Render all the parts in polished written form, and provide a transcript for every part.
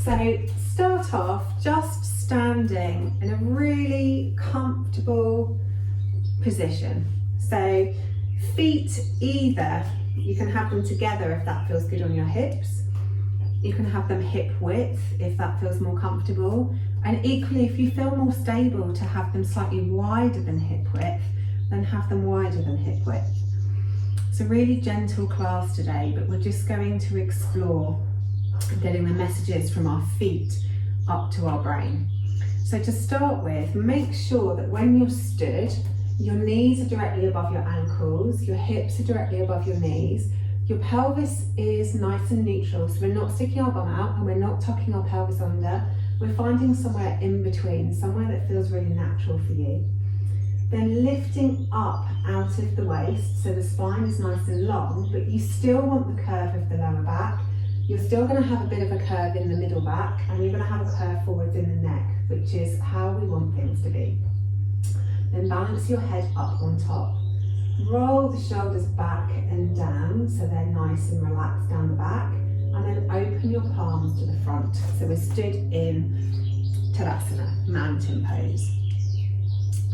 So start off just standing in a really comfortable position. So feet either, you can have them together if that feels good on your hips. You can have them hip width if that feels more comfortable. And equally, if you feel more stable to have them slightly wider than hip width, then have them wider than hip width. It's a really gentle class today, but we're just going to explore getting the messages from our feet up to our brain. So to start with, make sure that when you're stood, your knees are directly above your ankles, your hips are directly above your knees, your pelvis is nice and neutral, so we're not sticking our bum out and we're not tucking our pelvis under. We're finding somewhere in between, somewhere that feels really natural for you. Then lifting up out of the waist, so the spine is nice and long, but you still want the curve of the lower back. You're still going to have a bit of a curve in the middle back, and you're going to have a curve forwards in the neck, which is how we want things to be. Then balance your head up on top. Roll the shoulders back and down, so they're nice and relaxed down the back, and then open your palms to the front. So we're stood in Savasana, mountain pose.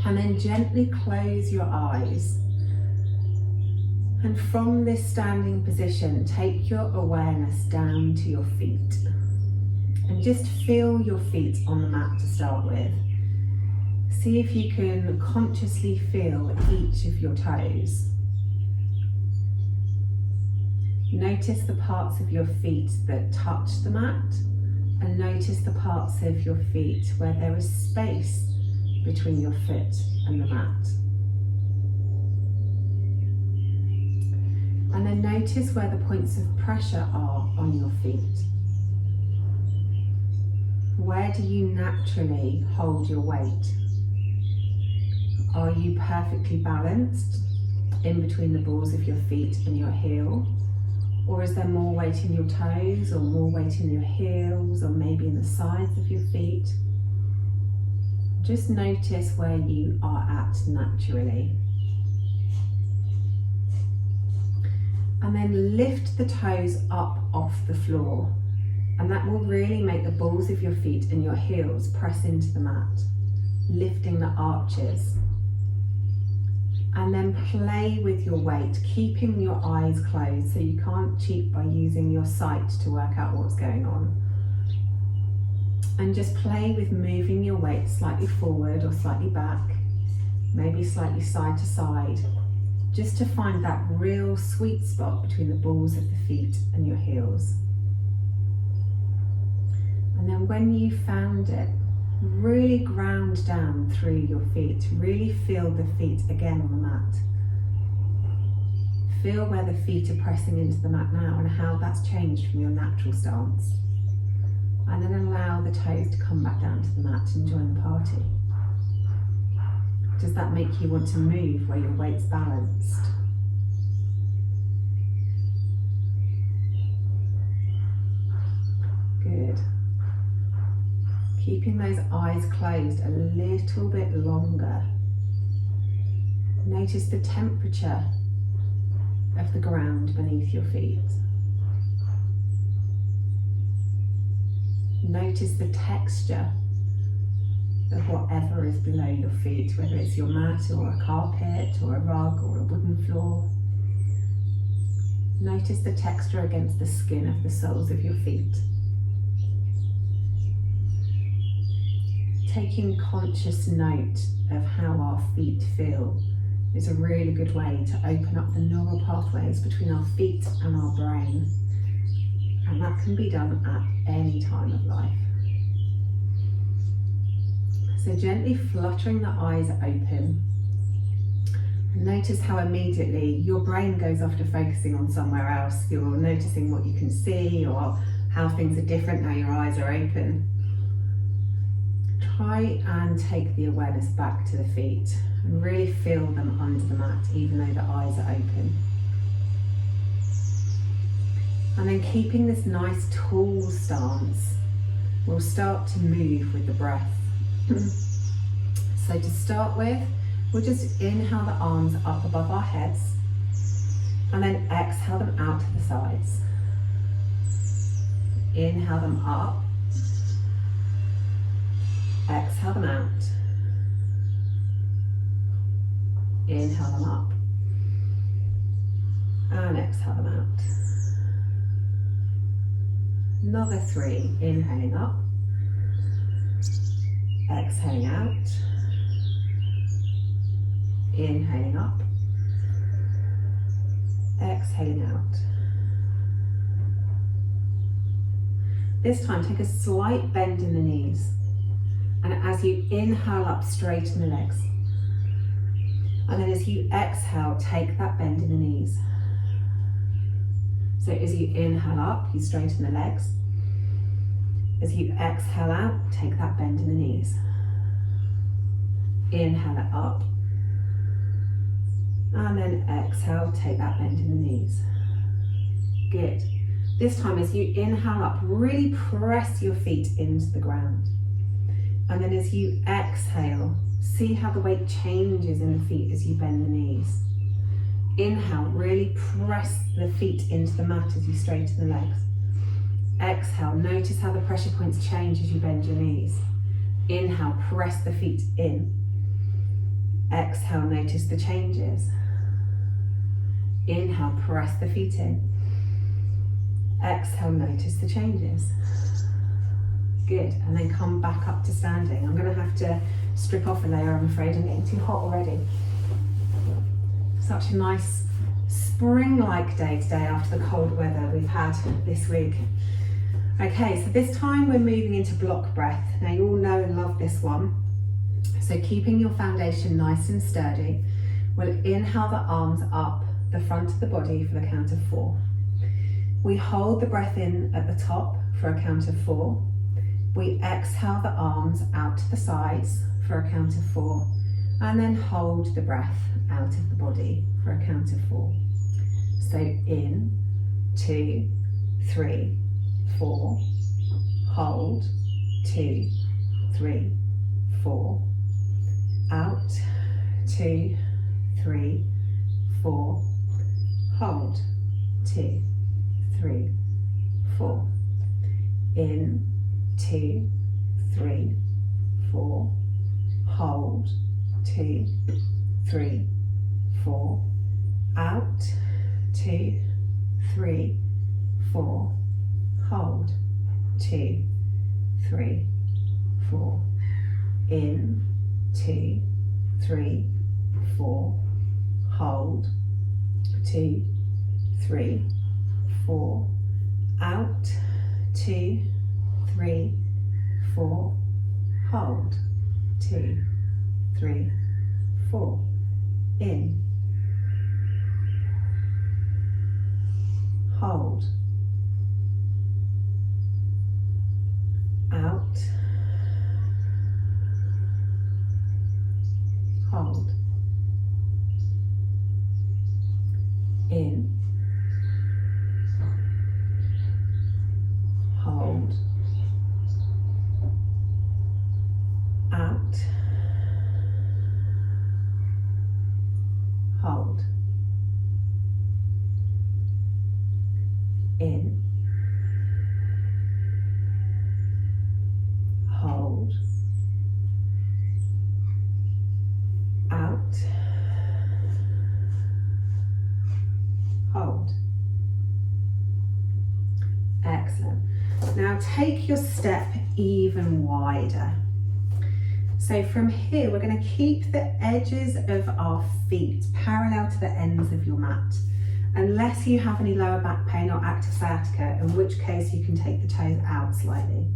And then gently close your eyes. And from this standing position, take your awareness down to your feet. And just feel your feet on the mat to start with. See if you can consciously feel each of your toes. Notice the parts of your feet that touch the mat, and notice the parts of your feet where there is space between your foot and the mat. And then notice where the points of pressure are on your feet. Where do you naturally hold your weight? Are you perfectly balanced in between the balls of your feet and your heel? Or is there more weight in your toes, or more weight in your heels, or maybe in the sides of your feet? Just notice where you are at naturally. And then lift the toes up off the floor. And that will really make the balls of your feet and your heels press into the mat, lifting the arches. And then play with your weight, keeping your eyes closed so you can't cheat by using your sight to work out what's going on. And just play with moving your weight slightly forward or slightly back, maybe slightly side to side, just to find that real sweet spot between the balls of the feet and your heels. And then when you found it, really ground down through your feet. Really feel the feet again on the mat. Feel where the feet are pressing into the mat now and how that's changed from your natural stance. And then allow the toes to come back down to the mat and join the party. Does that make you want to move where your weight's balanced? Good. Keeping those eyes closed a little bit longer. Notice the temperature of the ground beneath your feet. Notice the texture of whatever is below your feet, whether it's your mat or a carpet or a rug or a wooden floor. Notice the texture against the skin of the soles of your feet. Taking conscious note of how our feet feel is a really good way to open up the neural pathways between our feet and our brain. And that can be done at any time of life. So gently fluttering the eyes open. And notice how immediately your brain goes off to focusing on somewhere else. You're noticing what you can see or how things are different now your eyes are open. Try and take the awareness back to the feet and really feel them under the mat, even though the eyes are open. And then keeping this nice tall stance, we'll start to move with the breath. So to start with, we'll just inhale the arms up above our heads and then exhale them out to the sides. Inhale them up Exhale them out. Inhale them up. And exhale them out. Another 3, inhaling up. Exhaling out. Inhaling up. Exhaling out. This time, take a slight bend in the knees. And as you inhale up, straighten the legs. And then as you exhale, take that bend in the knees. So as you inhale up, you straighten the legs. As you exhale out, take that bend in the knees. Inhale it up. And then exhale, take that bend in the knees. Good. This time as you inhale up, really press your feet into the ground. And then as you exhale, see how the weight changes in the feet as you bend the knees. Inhale, really press the feet into the mat as you straighten the legs. Exhale, notice how the pressure points change as you bend your knees. Inhale, press the feet in. Exhale, notice the changes. Inhale, press the feet in. Exhale, notice the changes. Good, and then come back up to standing. I'm going to have to strip off a layer, I'm afraid. I'm getting too hot already. Such a nice spring-like day today after the cold weather we've had this week. Okay, so this time we're moving into block breath. Now you all know and love this one. So keeping your foundation nice and sturdy, we'll inhale the arms up the front of the body for the count of 4. We hold the breath in at the top for a count of 4. We exhale the arms out to the sides for a count of 4. And then hold the breath out of the body for a count of 4. So in, 2, 3, 4. Hold, 2, 3, 4. Out, 2, 3, 4. Hold, 2, 3, 4. In, 2, 3, 4. Hold, 2, 3, 4. Out, 2, 3, 4. Hold, 2, 3, 4. In, 2, 3, 4. Hold, 2, 3, 4. Out, 2, 3, 4. Hold, 2, 3, 4. In. Hold. Out. Hold. In. Hold. Out. Hold. In. Hold. Out. Hold. Excellent. Now take your step even wider. So from here, we're going to keep the edges of our feet parallel to the ends of your mat, unless you have any lower back pain or active sciatica, in which case you can take the toes out slightly.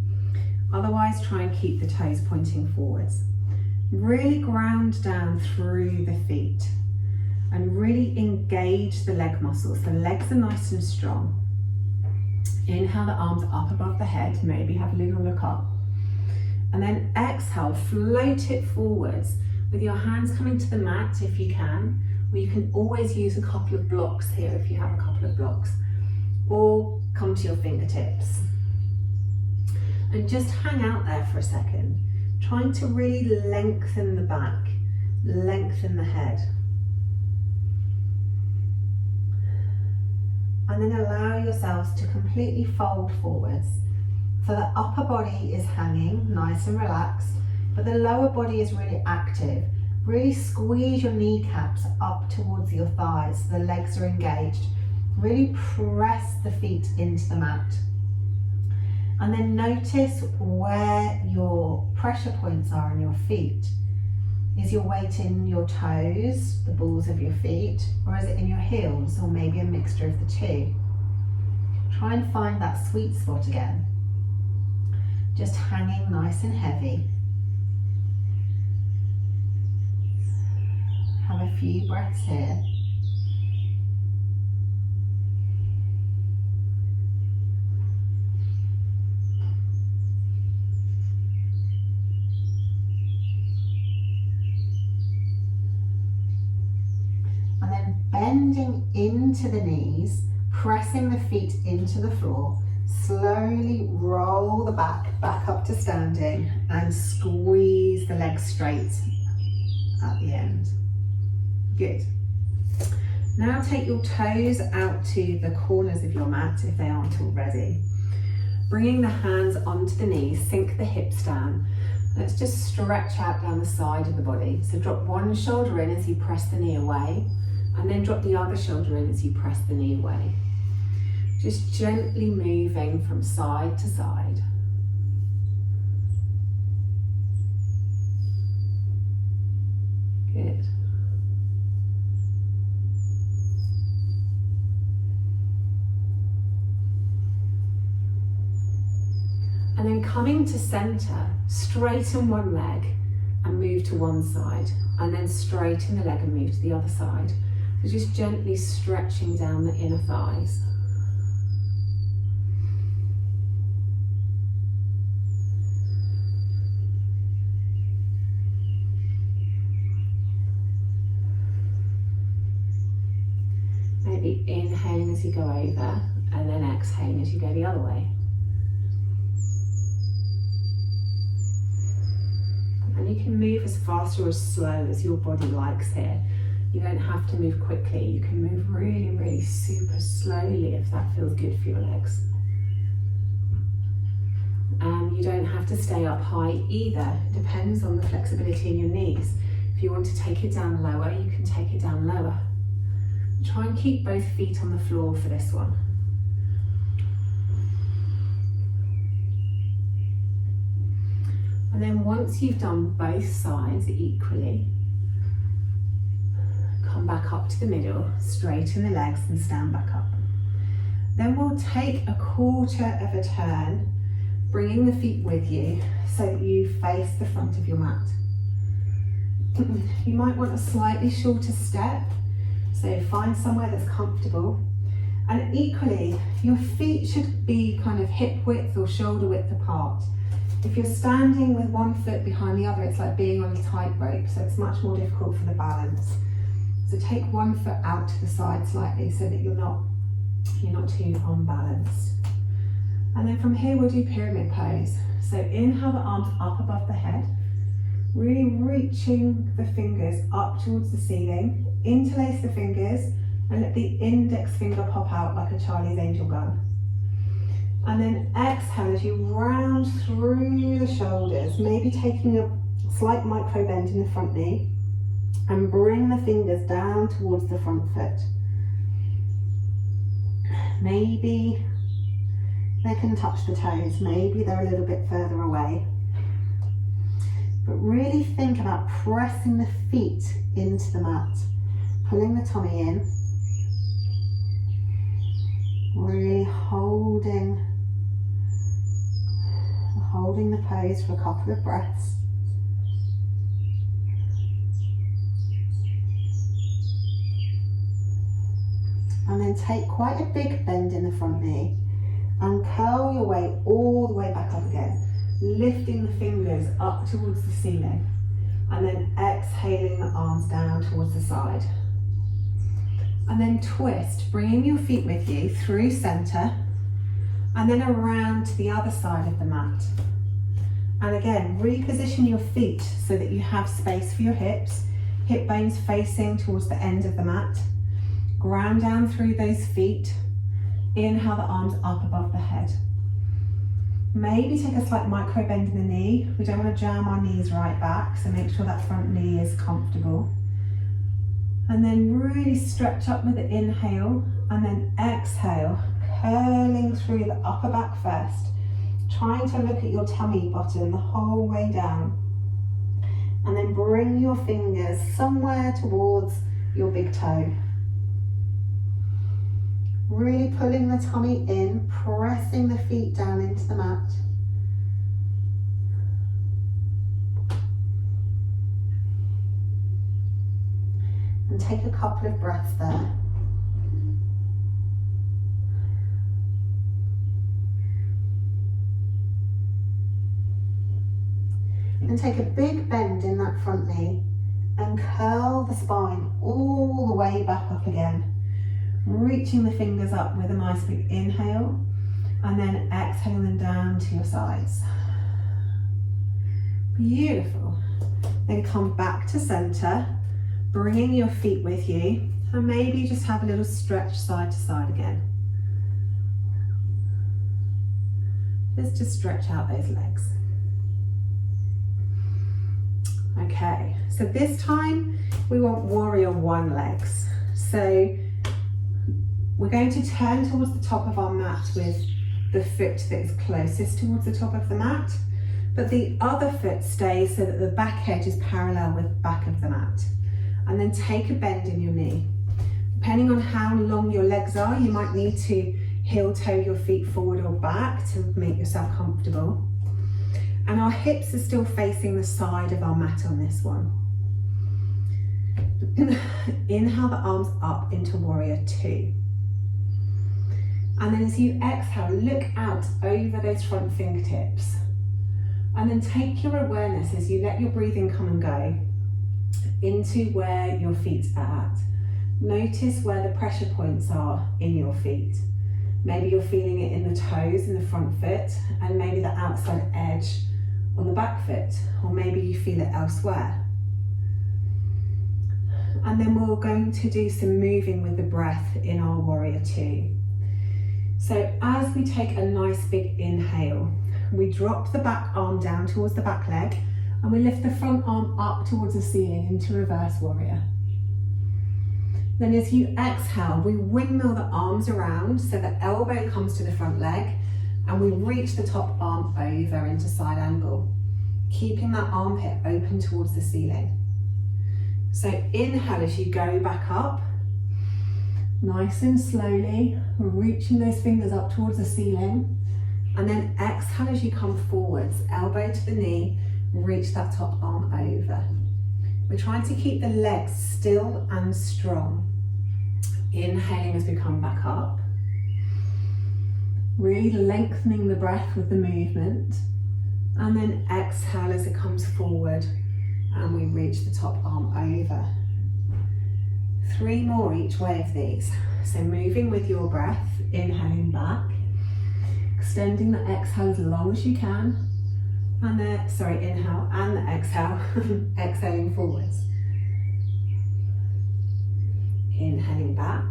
Otherwise, try and keep the toes pointing forwards. Really ground down through the feet and really engage the leg muscles. The legs are nice and strong. Inhale the arms up above the head, maybe have a little look up. And then exhale, float it forwards with your hands coming to the mat if you can, or you can always use a couple of blocks here if you have a couple of blocks, or come to your fingertips. And just hang out there for a second, trying to really lengthen the back, lengthen the head. And then allow yourselves to completely fold forwards. So the upper body is hanging, nice and relaxed. but the lower body is really active. Really squeeze your kneecaps up towards your thighs so the legs are engaged. Really press the feet into the mat. And then notice where your pressure points are in your feet. Is your weight in your toes, the balls of your feet, or is it in your heels, or maybe a mixture of the two? Try and find that sweet spot again. Just hanging nice and heavy. Have a few breaths here. And then bending into the knees, pressing the feet into the floor, slowly roll the back up to standing and squeeze the legs straight at the end. Good. Now take your toes out to the corners of your mat if they aren't already. Bringing the hands onto the knees, sink the hips down. Let's just stretch out down the side of the body. So drop one shoulder in as you press the knee away, and then drop the other shoulder in as you press the knee away. Just gently moving from side to side. Good. And then coming to center, straighten one leg and move to one side, and then straighten the leg and move to the other side. So just gently stretching down the inner thighs. Maybe inhaling as you go over, and then exhaling as you go the other way. And you can move as fast or as slow as your body likes here. You don't have to move quickly. You can move really, really super slowly if that feels good for your legs. And you don't have to stay up high either. It depends on the flexibility in your knees. If you want to take it down lower, you can take it down lower. Try and keep both feet on the floor for this one. And then once you've done both sides equally, come back up to the middle, straighten the legs and stand back up. Then we'll take a quarter of a turn, bringing the feet with you so that you face the front of your mat. You might want a slightly shorter step, so find somewhere that's comfortable. And equally, your feet should be kind of hip width or shoulder width apart. If you're standing with one foot behind the other, it's like being on a tightrope, so it's much more difficult for the balance. So take one foot out to the side slightly so that you're not too unbalanced. And then from here we'll do pyramid pose. So inhale the arms up above the head, really reaching the fingers up towards the ceiling. Interlace the fingers and let the index finger pop out like a Charlie's Angel gun. And then exhale as you round through the shoulders, maybe taking a slight micro bend in the front knee, and bring the fingers down towards the front foot. Maybe they can touch the toes, maybe they're a little bit further away. But really think about pressing the feet into the mat, pulling the tummy in, really holding the pose for a couple of breaths. And then take quite a big bend in the front knee and curl your weight all the way back up again, lifting the fingers up towards the ceiling and then exhaling the arms down towards the side. And then twist, bringing your feet with you through center and then around to the other side of the mat. And again, reposition your feet so that you have space for your hips, hip bones facing towards the end of the mat. Ground down through those feet. Inhale the arms up above the head. Maybe take a slight micro bend in the knee. We don't want to jam our knees right back, so make sure that front knee is comfortable. And then really stretch up with the inhale, and then exhale, curling through the upper back first, trying to look at your tummy button the whole way down. And then bring your fingers somewhere towards your big toe. Really pulling the tummy in, pressing the feet down into the mat. And take a couple of breaths there. And take a big bend in that front knee and curl the spine all the way back up again. Reaching the fingers up with a nice big inhale, and then exhaling them down to your sides. Beautiful. Then come back to center, bringing your feet with you, and maybe just have a little stretch side to side again. Let's just stretch out those legs. Okay, so this time we want warrior one legs. So we're going to turn towards the top of our mat with the foot that is closest towards the top of the mat, but the other foot stays so that the back edge is parallel with the back of the mat. And then take a bend in your knee. Depending on how long your legs are, you might need to heel toe your feet forward or back to make yourself comfortable. And our hips are still facing the side of our mat on this one. Inhale the arms up into warrior two. And then as you exhale, look out over those front fingertips. And then take your awareness as you let your breathing come and go into where your feet are at. Notice where the pressure points are in your feet. Maybe you're feeling it in the toes in the front foot, and maybe the outside edge on the back foot, or maybe you feel it elsewhere. And then we're going to do some moving with the breath in our warrior two. So as we take a nice big inhale, we drop the back arm down towards the back leg, and we lift the front arm up towards the ceiling into reverse warrior. Then as you exhale, we windmill the arms around so the elbow comes to the front leg, and we reach the top arm over into side angle, keeping that armpit open towards the ceiling. So inhale as you go back up, nice and slowly, reaching those fingers up towards the ceiling, and then exhale as you come forwards, elbow to the knee, reach that top arm over. We're trying to keep the legs still and strong. Inhaling as we come back up. Really lengthening the breath with the movement. And then exhale as it comes forward and we reach the top arm over. 3 more each way of these. So moving with your breath, inhaling back, extending the exhale as long as you can. And the, inhale and the exhale, exhaling forwards. Inhaling back.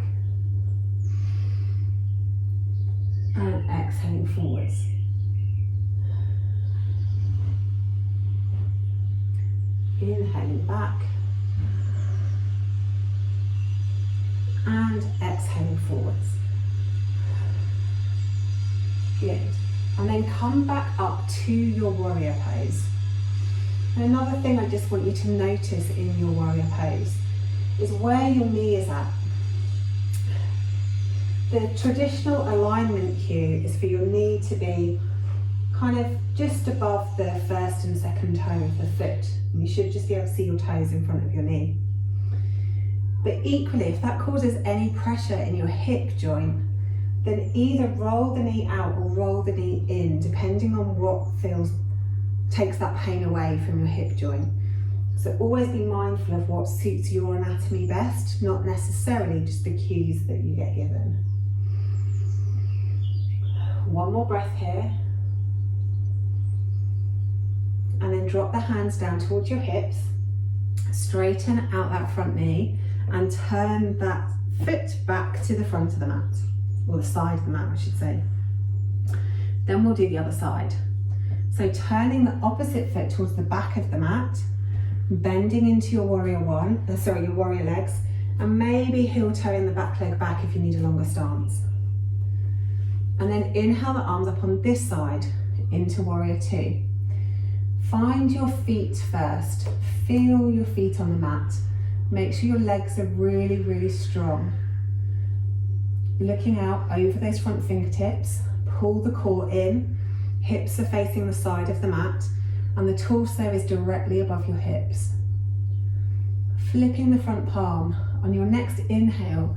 And exhaling forwards. Inhaling back. And exhaling forwards. Good. And then come back up to your warrior pose. And another thing I just want you to notice in your warrior pose is where your knee is at. The traditional alignment cue is for your knee to be kind of just above the first and second toe of the foot. And you should just be able to see your toes in front of your knee. But equally, if that causes any pressure in your hip joint, then either roll the knee out or roll the knee in, depending on what takes that pain away from your hip joint. So always be mindful of what suits your anatomy best, not necessarily just the cues that you get given. 1 more breath here. And then drop the hands down towards your hips, straighten out that front knee, and turn that foot back to the front of the mat. Or the side of the mat, I should say. Then we'll do the other side. So turning the opposite foot towards the back of the mat, bending into your warrior your warrior legs, and maybe heel toeing the back leg back if you need a longer stance. And then inhale the arms up on this side into warrior two. Find your feet first. Feel your feet on the mat. Make sure your legs are really, really strong. Looking out over those front fingertips, pull the core in, hips are facing the side of the mat, and the torso is directly above your hips. Flipping the front palm. On your next inhale,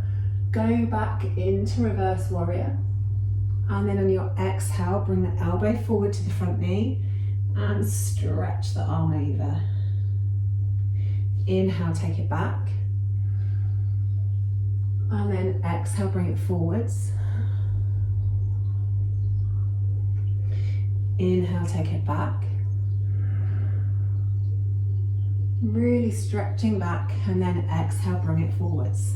go back into reverse warrior. And then on your exhale, bring the elbow forward to the front knee and stretch the arm over. Inhale, take it back. And then exhale, bring it forwards. Inhale, take it back. Really stretching back, and then exhale, bring it forwards.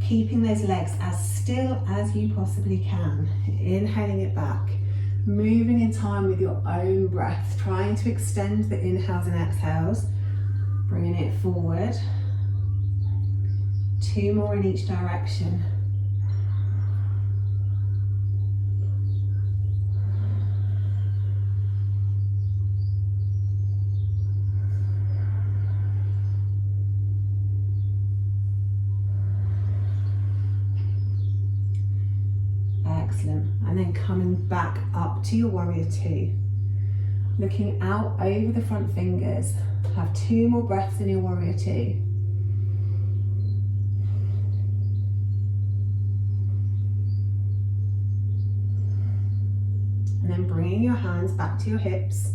Keeping those legs as still as you possibly can. Inhaling it back. Moving in time with your own breath. Trying to extend the inhales and exhales. Bringing it forward. 2 more in each direction. Excellent. And then coming back up to your warrior two. Looking out over the front fingers. Have 2 more breaths in your warrior two. And then bringing your hands back to your hips,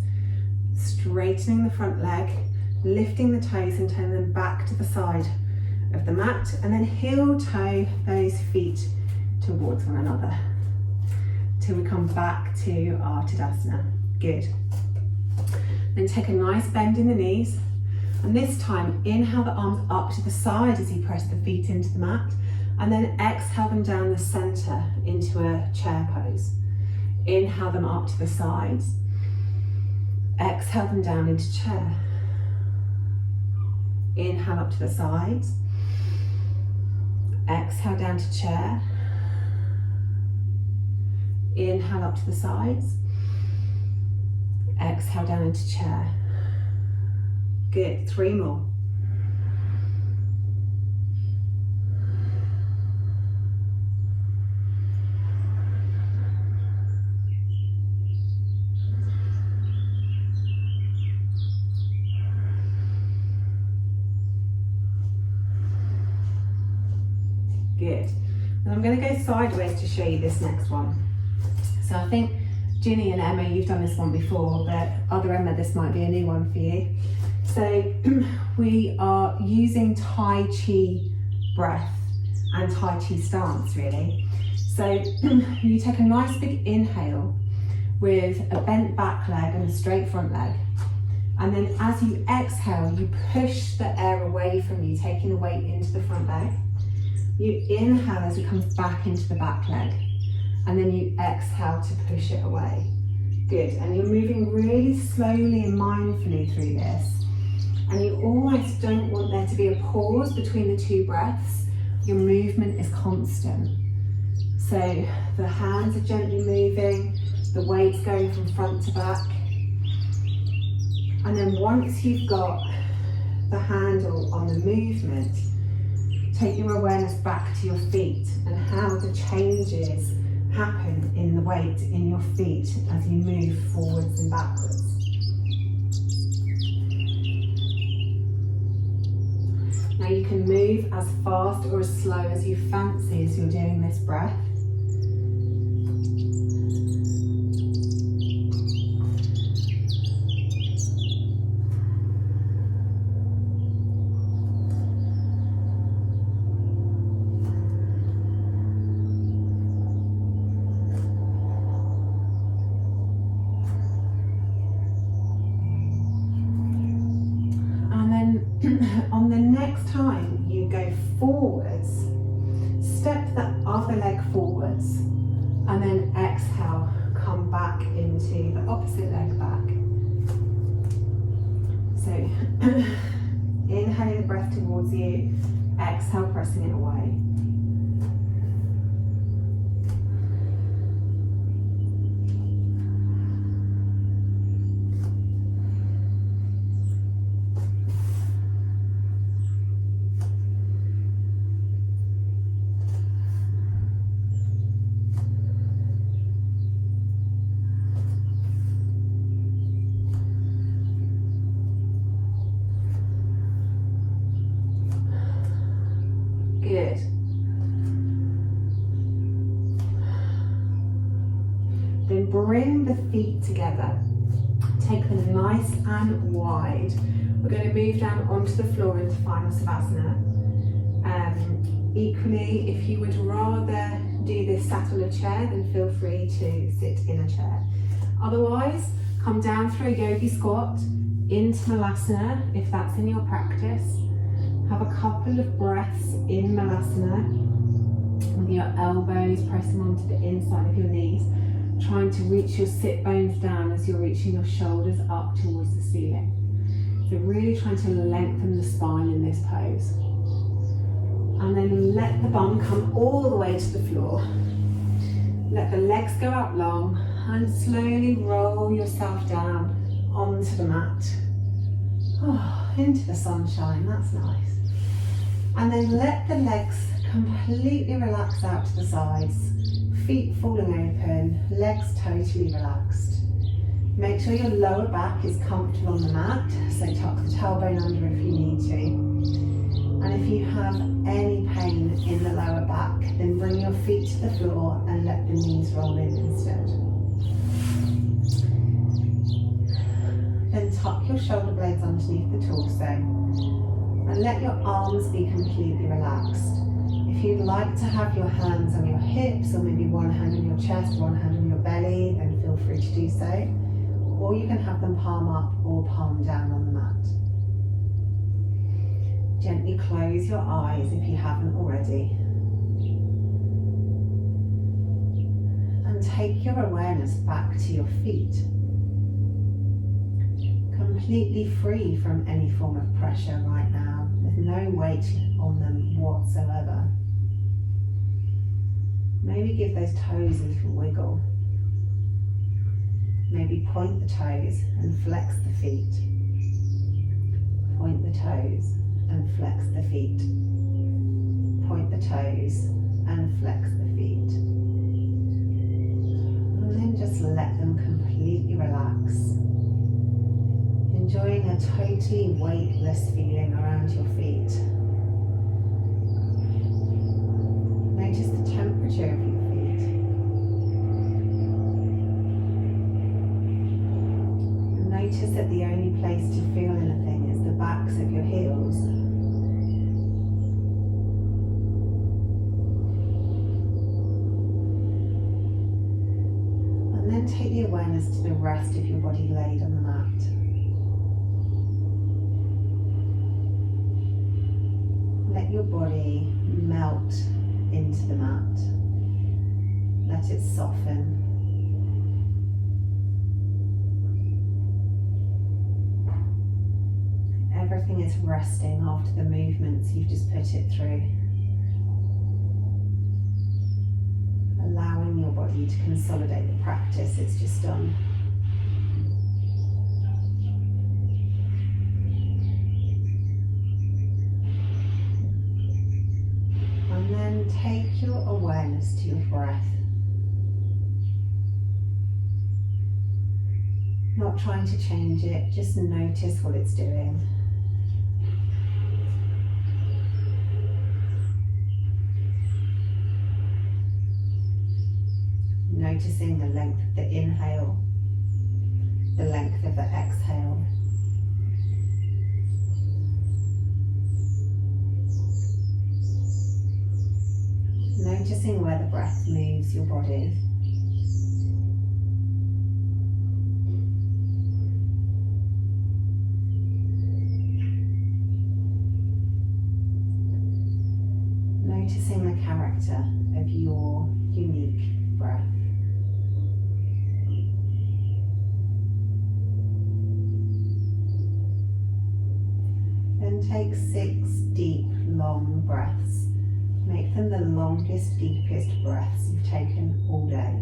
straightening the front leg, lifting the toes and turning them back to the side of the mat, and then heel toe those feet towards one another till we come back to our Tadasana. Good. Then take a nice bend in the knees, and this time inhale the arms up to the side as you press the feet into the mat, and then exhale them down the center into a chair pose. Inhale them up to the sides, exhale them down into chair. Inhale up to the sides, exhale down to chair. Inhale up to the sides, exhale down into chair. Good, 3 more. Good. And I'm going to go sideways to show you this next one. So I think Ginny and Emma, you've done this one before, but other Emma, this might be a new one for you. So we are using Tai Chi breath and Tai Chi stance, really. So you take a nice big inhale with a bent back leg and a straight front leg. And then as you exhale, you push the air away from you, taking the weight into the front leg. You inhale as it comes back into the back leg. And then you exhale to push it away. Good, and you're moving really slowly and mindfully through this. And you almost don't want there to be a pause between the 2 breaths. Your movement is constant. So the hands are gently moving, the weight's going from front to back. And then once you've got the handle on the movement, take your awareness back to your feet and how the changes happen in the weight in your feet as you move forwards and backwards. Now you can move as fast or as slow as you fancy as you're doing this breath. On the next time you go forwards, step the other leg forwards, and then exhale, come back into the opposite leg back. So inhaling the breath towards you, exhale, pressing it away. Good. Then bring the feet together. Take them nice and wide. We're going to move down onto the floor into final Savasana. Equally, if you would rather do this sat on a chair, then feel free to sit in a chair. Otherwise, come down through a yogi squat into Malasana, if that's in your practice. Have a couple of breaths in Malasana with your elbows pressing onto the inside of your knees, trying to reach your sit bones down as you're reaching your shoulders up towards the ceiling. So really trying to lengthen the spine in this pose. And then let the bum come all the way to the floor. Let the legs go out long and slowly roll yourself down onto the mat. Oh, into the sunshine, that's nice. And then let the legs completely relax out to the sides. Feet falling open, legs totally relaxed. Make sure your lower back is comfortable on the mat, so tuck the tailbone under if you need to. And if you have any pain in the lower back, then bring your feet to the floor and let the knees roll in instead. Then tuck your shoulder blades underneath the torso and let your arms be completely relaxed. If you'd like to have your hands on your hips, or maybe one hand on your chest, one hand on your belly, then feel free to do so. Or you can have them palm up or palm down on the mat. Gently close your eyes if you haven't already. And take your awareness back to your feet. Completely free from any form of pressure right now, with no weight on them whatsoever. Maybe give those toes a little wiggle. Maybe point the toes and flex the feet. Point the toes and flex the feet. Point the toes and flex the feet. And then just let them completely relax. Enjoying a totally weightless feeling around your feet. Notice the temperature of your feet. And notice that the only place to feel anything is the backs of your heels. And then take the awareness to the rest of your body laid on the mat. Let your body melt into the mat. Let it soften. Everything is resting after the movements you've just put it through. Allowing your body to consolidate the practice it's just done. And then take your awareness to your breath. Not trying to change it, just notice what it's doing. Noticing the length of the inhale, the length of the exhale. Noticing where the breath moves your body. Noticing the character of your unique breath. And take 6 deep, long breaths. Make them the longest, deepest breaths you've taken all day.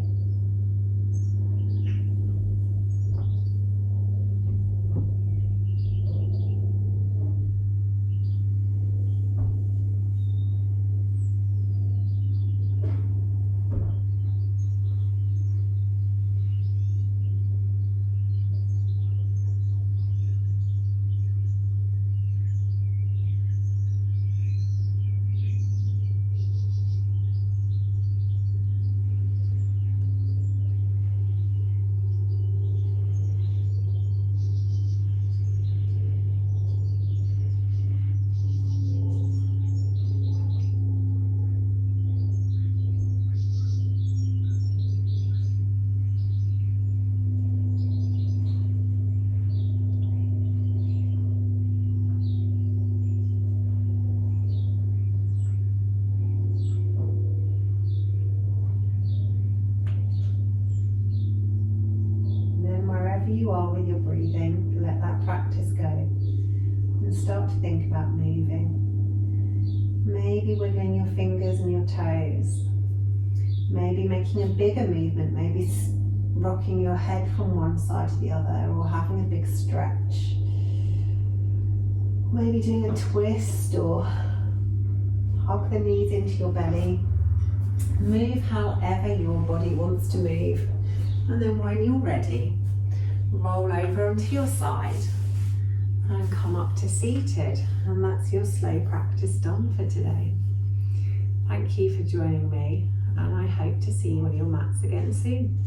You are with your breathing, let that practice go and start to think about moving. Maybe wiggling your fingers and your toes, maybe making a bigger movement, maybe rocking your head from one side to the other, or having a big stretch, maybe doing a twist or hug the knees into your belly. Move however your body wants to move, and then when you're ready, roll over onto your side and come up to seated. And that's your slow practice done for today. Thank you for joining me, and I hope to see you on your mats again soon.